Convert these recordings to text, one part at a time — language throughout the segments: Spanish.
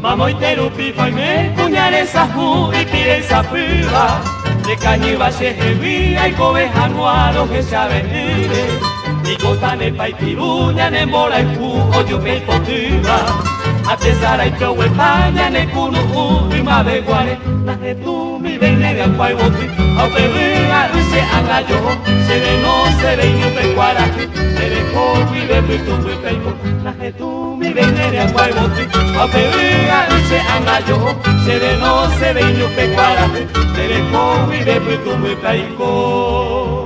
Mamoiteru pipa y me puñare sahu y pire sapura de cañiba se heavía y cobeja nuaro que sabe nire y cotane pa y piruña ne mola y pu o yo me potiva a tesara y yo España ne kunu y ma de guare la de tu mi vene de agua y boti a perrera se haga yo se de no se de yo me cuara se de cobi de tu me peipo la de tu mi vene de agua y boti a perrera se haga yo se de no se de yo me cuara se de cobi de tu me peipo.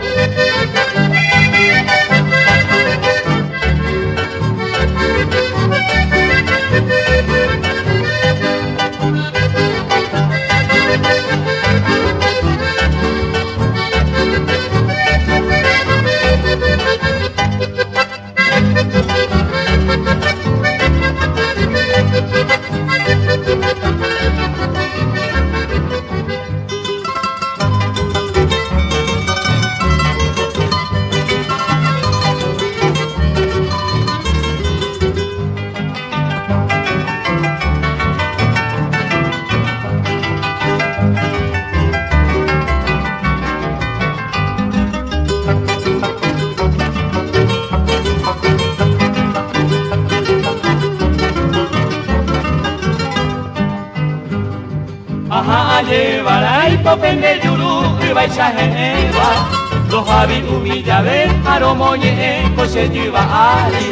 Llevará y popende yuru y baixa geneva los habi humilla ver aromoñe coche lleva ali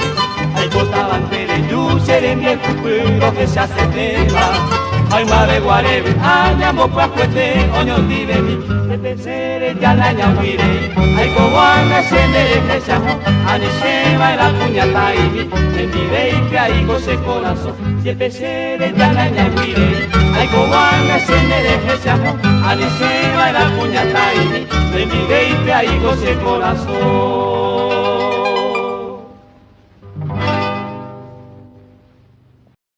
hay botaban tere yu serendie kupuro que se hace teva hay mare guarebe añamo pa cuete oño dive mi te pensere ya la ñamire hay coguana sendere que chamo ani se va la puñata y mi en dive que hay goce corazón si pensere ya la ñamire hay coguana sendere que chamo ani se va la puñata y mi en dive que hay goce corazón.